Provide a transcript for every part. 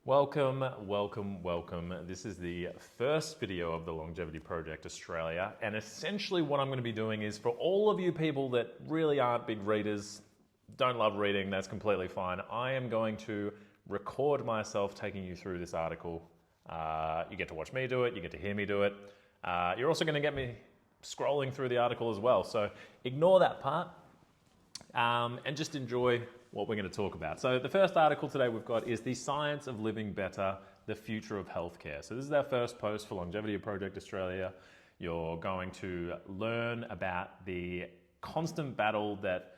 Welcome, welcome, welcome. This is the first video of the Longevity Project Australia, and essentially what I'm going to be doing is for all of you people that really aren't big readers, don't love reading, that's completely fine. I am going to record myself taking you through this article. You get to watch me do it, you get to hear me do it. You're also going to get me scrolling through the article as well, so ignore that part and just enjoy what we're going to talk about. So the first article today we've got is The Science of Living Better, the Future of Healthcare. So this is our first post for Longevity Project Australia. You're going to learn about the constant battle that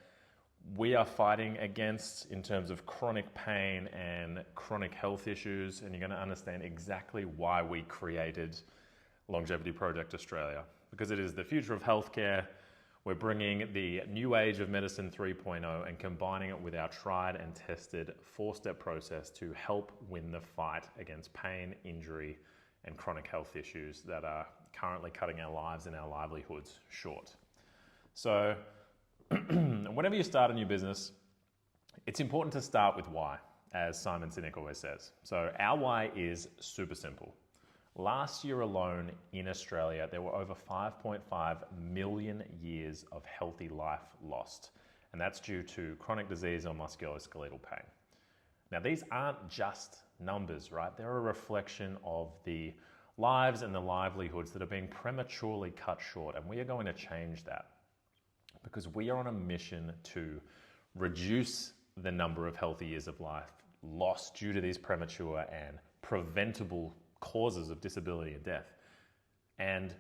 we are fighting against in terms of chronic pain and chronic health issues, and you're going to understand exactly why we created Longevity Project Australia, because it is the future of healthcare. We're bringing the new age of medicine 3.0 and combining it with our tried and tested 4-step process to help win the fight against pain, injury, and chronic health issues that are currently cutting our lives and our livelihoods short. So whenever you start a new business, it's important to start with why, as Simon Sinek always says. So our why is super simple. Last year alone in Australia, there were over 5.5 million years of healthy life lost, and that's due to chronic disease or musculoskeletal pain. Now, these aren't just numbers, right? They're a reflection of the lives and the livelihoods that are being prematurely cut short, and we are going to change that because we are on a mission to reduce the number of healthy years of life lost due to these premature and preventable causes of disability and death. And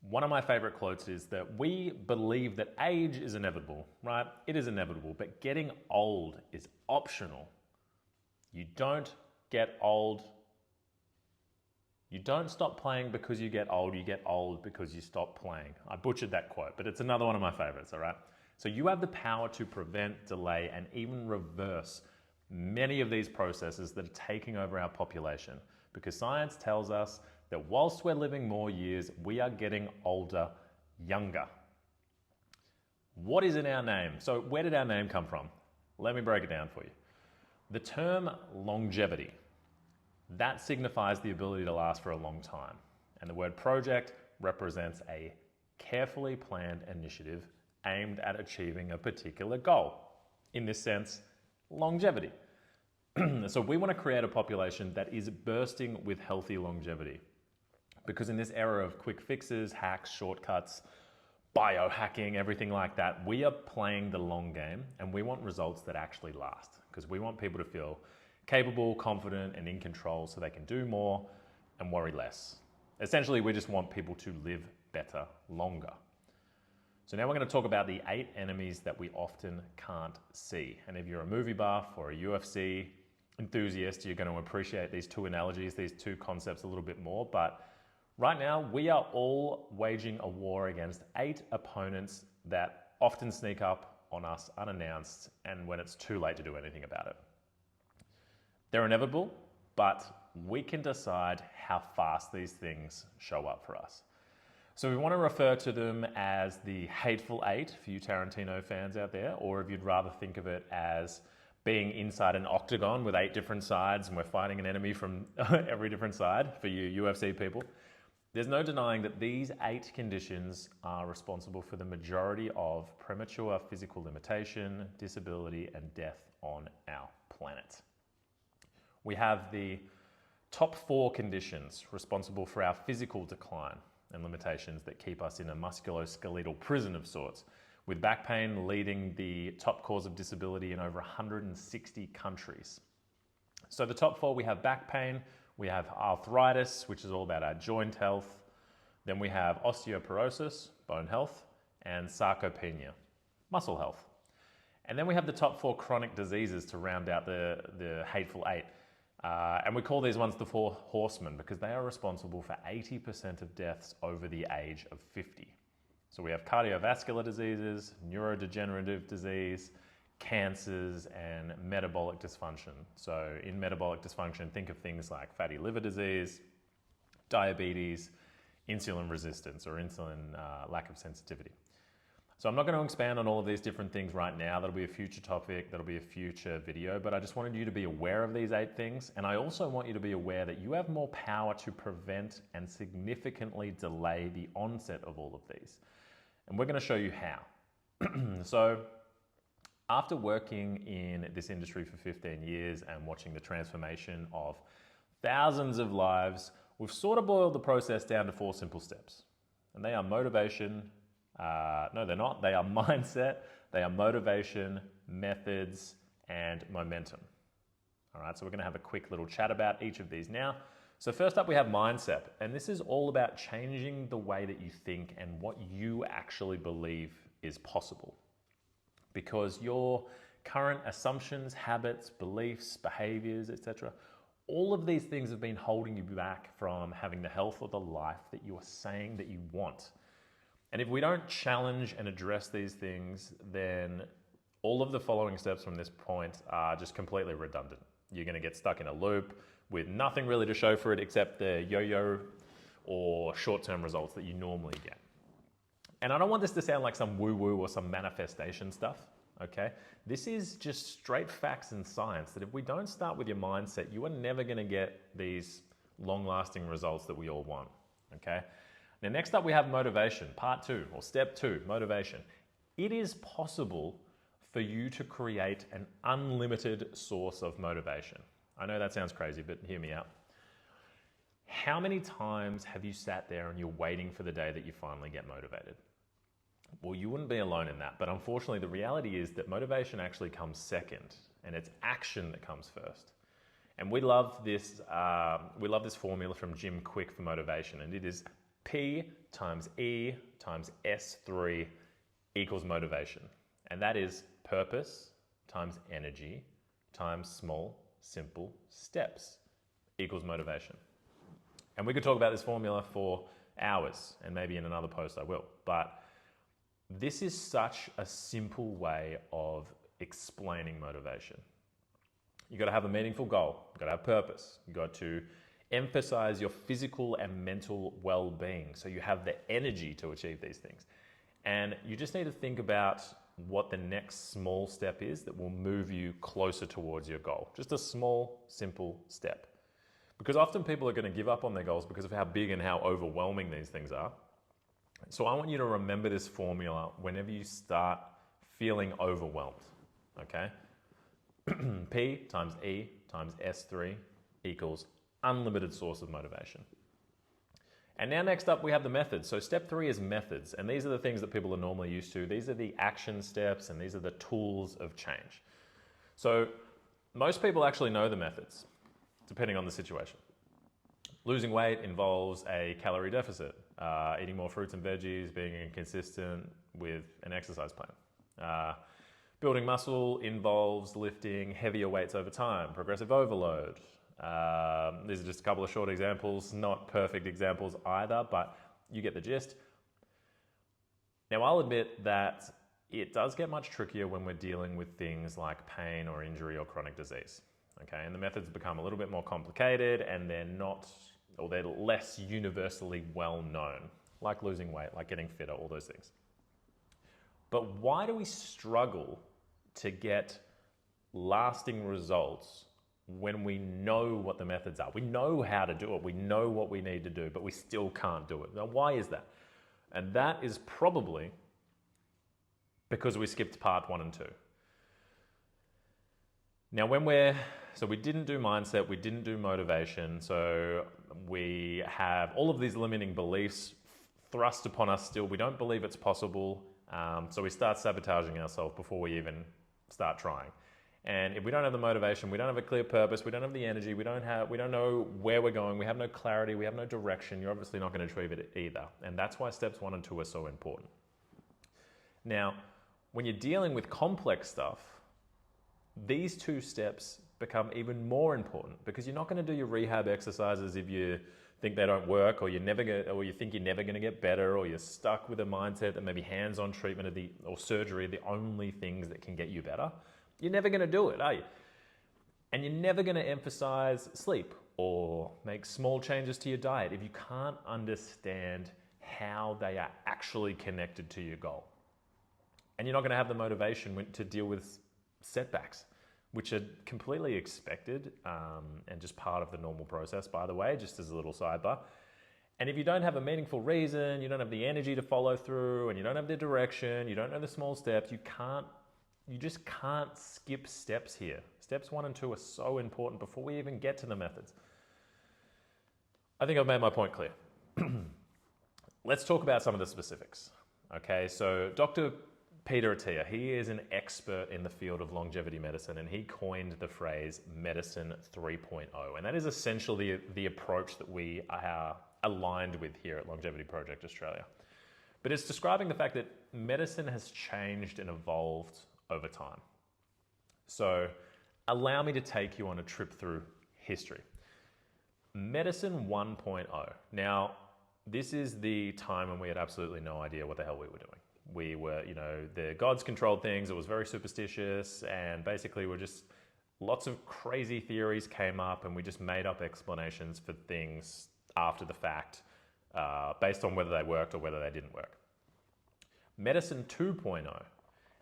one of my favorite quotes is that we believe that age is inevitable, right? It is inevitable, but getting old is optional. You don't get old. You don't stop playing because you get old. You get old because you stop playing. I butchered that quote, but it's another one of my favorites, all right? So you have the power to prevent, delay, and even reverse many of these processes that are taking over our population, because science tells us that whilst we're living more years, we are getting older, younger. What is in our name? So where did our name come from? Let me break it down for you. The term longevity, that signifies the ability to last for a long time. And the word project represents a carefully planned initiative aimed at achieving a particular goal. In this sense, longevity. So we want to create a population that is bursting with healthy longevity, because in this era of quick fixes, hacks, shortcuts, biohacking, everything like that, we are playing the long game, and we want results that actually last, because we want people to feel capable, confident, and in control so they can do more and worry less. Essentially, we just want people to live better, longer. So now we're going to talk about the 8 enemies that we often can't see. And if you're a movie buff or a UFC enthusiast, you're going to appreciate these 2 analogies, these 2 concepts a little bit more. But right now, we are all waging a war against 8 opponents that often sneak up on us unannounced and when it's too late to do anything about it. They're inevitable, but we can decide how fast these things show up for us. So we want to refer to them as the Hateful Eight for you Tarantino fans out there, or if you'd rather think of it as being inside an octagon with 8 different sides and we're fighting an enemy from every different side for you UFC people. There's no denying that these 8 conditions are responsible for the majority of premature physical limitation, disability, and death on our planet. We have the top 4 conditions responsible for our physical decline and limitations that keep us in a musculoskeletal prison of sorts, with back pain leading the top cause of disability in over 160 countries. So the top 4, we have back pain, we have arthritis, which is all about our joint health, then we have osteoporosis, bone health, and sarcopenia, muscle health. And then we have the top 4 chronic diseases to round out the Hateful Eight. And we call these ones the 4 horsemen because they are responsible for 80% of deaths over the age of 50. So we have cardiovascular diseases, neurodegenerative disease, cancers, and metabolic dysfunction. So in metabolic dysfunction, think of things like fatty liver disease, diabetes, insulin resistance or insulin lack of sensitivity. So I'm not going to expand on all of these different things right now. That'll be a future topic, that'll be a future video, but I just wanted you to be aware of these 8 things. And I also want you to be aware that you have more power to prevent and significantly delay the onset of all of these. And we're going to show you how. So after working in this industry for 15 years and watching the transformation of thousands of lives, we've sort of boiled the process down to 4 simple steps. And they are motivation, no, they're not. They are mindset, they are motivation, methods, and momentum. All right, so we're going to have a quick little chat about each of these now. So first up, we have mindset. And this is all about changing the way that you think and what you actually believe is possible. Because your current assumptions, habits, beliefs, behaviors, etc., all of these things have been holding you back from having the health or the life that you are saying that you want. And if we don't challenge and address these things, then all of the following steps from this point are just completely redundant. You're going to get stuck in a loop with nothing really to show for it except the yo-yo or short-term results that you normally get. And I don't want this to sound like some woo-woo or some manifestation stuff, okay? This is just straight facts and science that if we don't start with your mindset, you are never going to get these long-lasting results that we all want, okay? Now, next up, we have motivation, part 2, or step 2, motivation. It is possible for you to create an unlimited source of motivation. I know that sounds crazy, but hear me out. How many times have you sat there and you're waiting for the day that you finally get motivated? Well, you wouldn't be alone in that, but unfortunately, the reality is that motivation actually comes second, and it's action that comes first. And we love this formula from Jim Quick for motivation, and it is P times E times S3 equals motivation. And that is purpose times energy times small, simple steps equals motivation. And we could talk about this formula for hours, and maybe in another post I will. But this is such a simple way of explaining motivation. You've got to have a meaningful goal. You've got to have purpose. You've got to emphasize your physical and mental well-being so you have the energy to achieve these things. And you just need to think about what the next small step is that will move you closer towards your goal. Just a small, simple step. Because often people are going to give up on their goals because of how big and how overwhelming these things are. So I want you to remember this formula whenever you start feeling overwhelmed, okay? P times E times S3 equals unlimited source of motivation. And now next up we have the methods. So step 3 is methods, and these are the things that people are normally used to. These are the action steps and these are the tools of change. So most people actually know the methods, depending on the situation. Losing weight involves a calorie deficit, eating more fruits and veggies, being consistent with an exercise plan. Building muscle involves lifting heavier weights over time, progressive overload. These are just a couple of short examples, not perfect examples either, but you get the gist. Now, I'll admit that it does get much trickier when we're dealing with things like pain or injury or chronic disease. Okay, and the methods become a little bit more complicated and they're less universally well known, like losing weight, like getting fitter, all those things. But why do we struggle to get lasting results when we know what the methods are? We know how to do it, we know what we need to do, but we still can't do it. Now, why is that? And that is probably because we skipped part 1 and 2. Now, so we didn't do mindset, we didn't do motivation, so we have all of these limiting beliefs thrust upon us still. We don't believe it's possible, so we start sabotaging ourselves before we even start trying. And if we don't have the motivation, we don't have a clear purpose, we don't have the energy, we don't know where we're going, we have no clarity, we have no direction, you're obviously not going to achieve it either. And that's why steps 1 and 2 are so important. Now, when you're dealing with complex stuff, these 2 steps become even more important because you're not going to do your rehab exercises if you think they don't work, or you think you're never going to get better, or you're stuck with a mindset that maybe hands-on treatment or surgery are the only things that can get you better. You're never going to do it, are you? And you're never going to emphasize sleep or make small changes to your diet if you can't understand how they are actually connected to your goal. And you're not going to have the motivation to deal with setbacks, which are completely expected and just part of the normal process, by the way, just as a little sidebar. And if you don't have a meaningful reason, you don't have the energy to follow through, and you don't have the direction, you don't know the small steps, you just can't skip steps here. Steps 1 and 2 are so important before we even get to the methods. I think I've made my point clear. Let's talk about some of the specifics. Okay, so Dr. Peter Attia, he is an expert in the field of longevity medicine, and he coined the phrase medicine 3.0. And that is essentially the approach that we are aligned with here at Longevity Project Australia. But it's describing the fact that medicine has changed and evolved over time. So allow me to take you on a trip through history. Medicine 1.0. Now, this is the time when we had absolutely no idea what the hell we were doing. We were, the gods controlled things. It was very superstitious, and basically lots of crazy theories came up, and we just made up explanations for things after the fact, based on whether they worked or whether they didn't work. Medicine 2.0.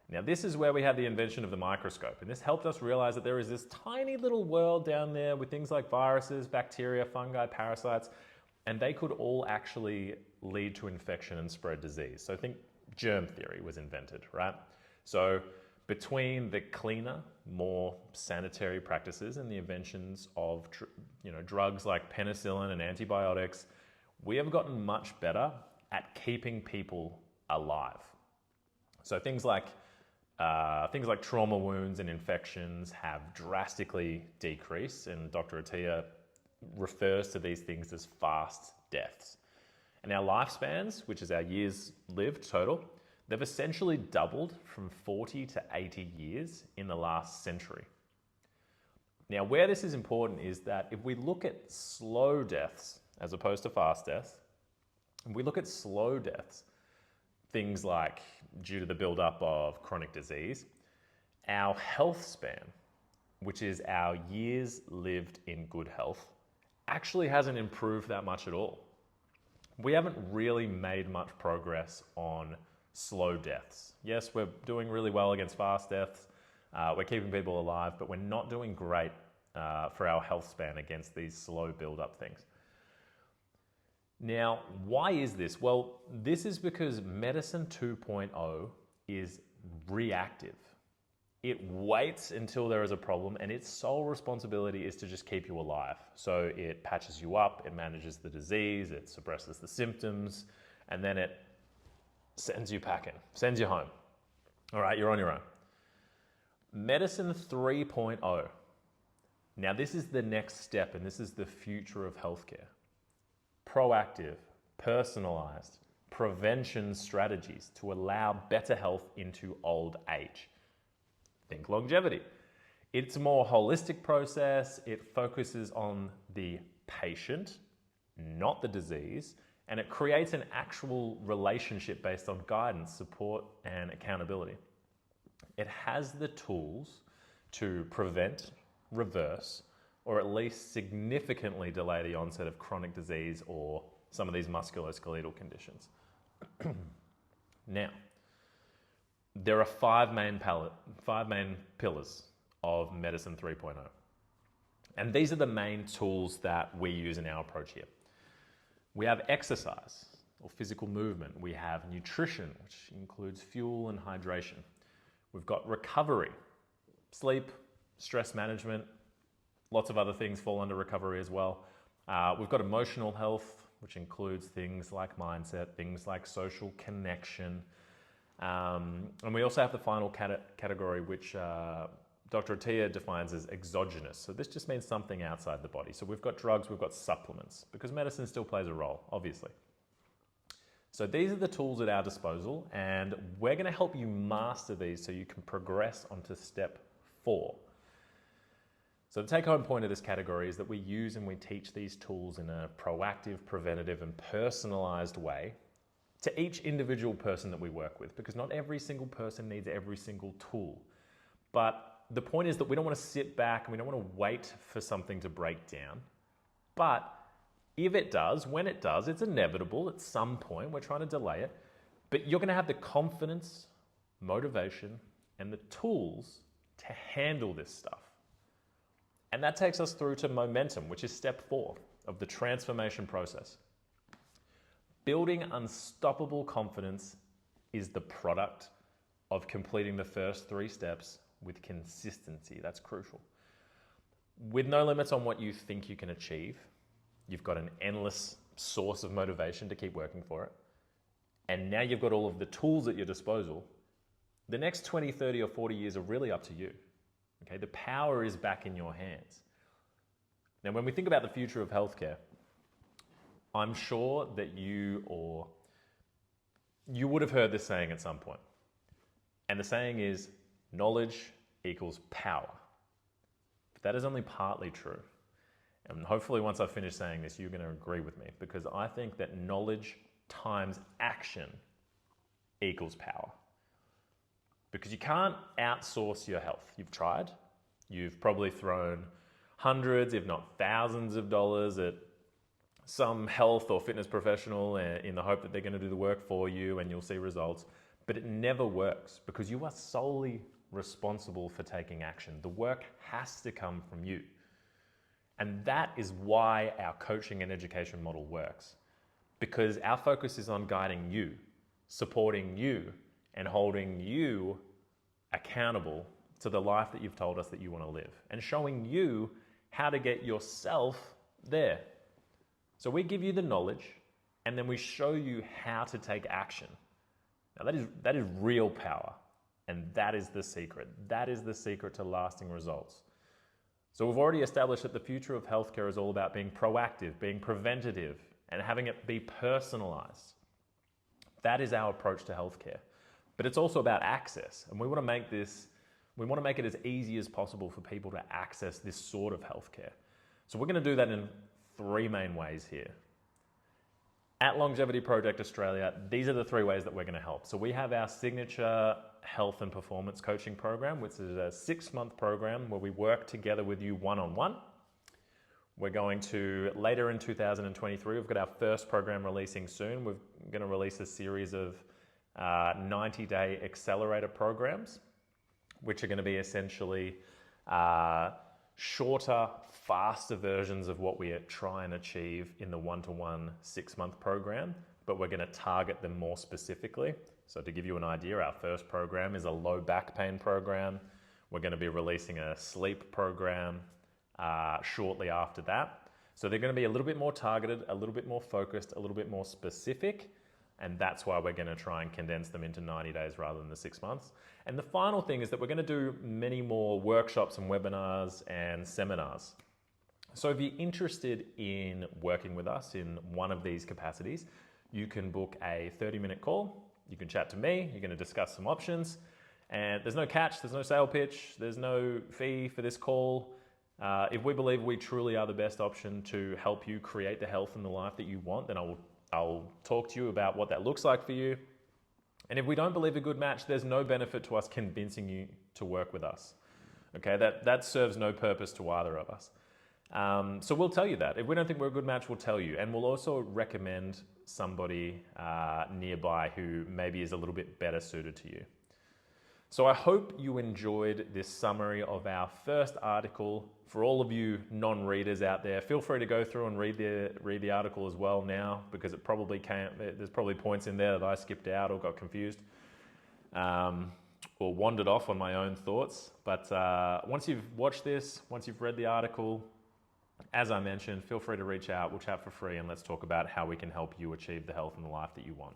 Now, this is where we had the invention of the microscope, and this helped us realize that there is this tiny little world down there with things like viruses, bacteria, fungi, parasites, and they could all actually lead to infection and spread disease. So think germ theory was invented, right? So between the cleaner, more sanitary practices and the inventions of drugs like penicillin and antibiotics, we have gotten much better at keeping people alive. So things like trauma wounds and infections have drastically decreased, and Dr. Attia refers to these things as fast deaths. And our lifespans, which is our years lived total, they've essentially doubled from 40 to 80 years in the last century. Now, where this is important is that if we look at slow deaths as opposed to fast deaths, if we look at slow deaths, things like due to the buildup of chronic disease, our health span, which is our years lived in good health, actually hasn't improved that much at all. We haven't really made much progress on slow deaths. Yes, we're doing really well against fast deaths. We're keeping people alive, but we're not doing great for our health span against these slow build-up things. Now, why is this? Well, this is because medicine 2.0 is reactive. It waits until there is a problem, and its sole responsibility is to just keep you alive. So it patches you up, it manages the disease, it suppresses the symptoms, and then it sends you packing, sends you home. All right, you're on your own. Medicine 3.0. Now, this is the next step, and this is the future of healthcare. Proactive, personalized prevention strategies to allow better health into old age. Think longevity. It's a more holistic process. It focuses on the patient, not the disease, and it creates an actual relationship based on guidance, support, and accountability. It has the tools to prevent, reverse, or at least significantly delay the onset of chronic disease or some of these musculoskeletal conditions. Now, there are five main pillars of Medicine 3.0. And these are the main tools that we use in our approach here. We have exercise or physical movement. We have nutrition, which includes fuel and hydration. We've got recovery, sleep, stress management, lots of other things fall under recovery as well. We've got emotional health, which includes things like mindset, things like social connection. And we also have the final category, which Dr. Attia defines as exogenous. So this just means something outside the body. So we've got drugs, we've got supplements, because medicine still plays a role, obviously. So these are the tools at our disposal, and we're going to help you master these so you can progress onto step 4. So the take-home point of this category is that we use and we teach these tools in a proactive, preventative, and personalized way to each individual person that we work with, because not every single person needs every single tool. But the point is that we don't want to sit back and we don't want to wait for something to break down. But if it does, when it does, it's inevitable at some point. We're trying to delay it. But you're going to have the confidence motivation, and the tools to handle this stuff. And that takes us through to momentum, which is step 4 of the transformation process. Building unstoppable confidence is the product of completing the first 3 steps with consistency. That's crucial. With no limits on what you think you can achieve, you've got an endless source of motivation to keep working for it. And now you've got all of the tools at your disposal. The next 20, 30, or 40 years are really up to you. Okay, the power is back in your hands. Now, when we think about the future of healthcare, I'm sure that you would have heard this saying at some point. And the saying is, knowledge equals power. But that is only partly true. And hopefully once I finish saying this, you're going to agree with me, because I think that knowledge times action equals power. Because you can't outsource your health. You've tried. You've probably thrown hundreds, if not thousands of dollars at some health or fitness professional in the hope that they're going to do the work for you and you'll see results. But it never works because you are solely responsible for taking action. The work has to come from you. And that is why our coaching and education model works. Because our focus is on guiding you, supporting you, and holding you accountable to the life that you've told us that you want to live, and showing you how to get yourself there. So we give you the knowledge, and then we show you how to take action. Now that is real power, and that is the secret. That is the secret to lasting results. So we've already established that the future of healthcare is all about being proactive, being preventative, and having it be personalized. That is our approach to healthcare. But it's also about access, and we want to make it as easy as possible for people to access this sort of healthcare. So we're going to do that in 3 main ways here. At Longevity Project Australia, these are the 3 ways that we're going to help. So we have our signature health and performance coaching program, which is a 6-month program where we work together with you one-on-one. We're going to, later in 2023, we've got our first program releasing soon. We're going to release a series of 90-day accelerator programs, which are going to be essentially shorter, faster versions of what we try and achieve in the 1-to-1 6-month program, but we're going to target them more specifically. So to give you an idea, our first program is a low back pain program. We're going to be releasing a sleep program shortly after that. So they're going to be a little bit more targeted, a little bit more focused, a little bit more specific. And that's why we're going to try and condense them into 90 days rather than the 6 months. And the final thing is that we're going to do many more workshops and webinars and seminars. So if you're interested in working with us in one of these capacities, you can book a 30-minute call. You can chat to me. You're going to discuss some options. And there's no catch. There's no sale pitch. There's no fee for this call. If we believe we truly are the best option to help you create the health and the life that you want, then I'll talk to you about what that looks like for you. And if we don't believe a good match, there's no benefit to us convincing you to work with us. Okay, that serves no purpose to either of us. So we'll tell you that. If we don't think we're a good match, we'll tell you. And we'll also recommend somebody nearby who maybe is a little bit better suited to you. So I hope you enjoyed this summary of our first article. For all of you non-readers out there, feel free to go through and read the article as well now, because there's probably points in there that I skipped out or got confused or wandered off on my own thoughts. But once you've watched this, once you've read the article, as I mentioned, feel free to reach out. We'll chat for free and let's talk about how we can help you achieve the health and the life that you want.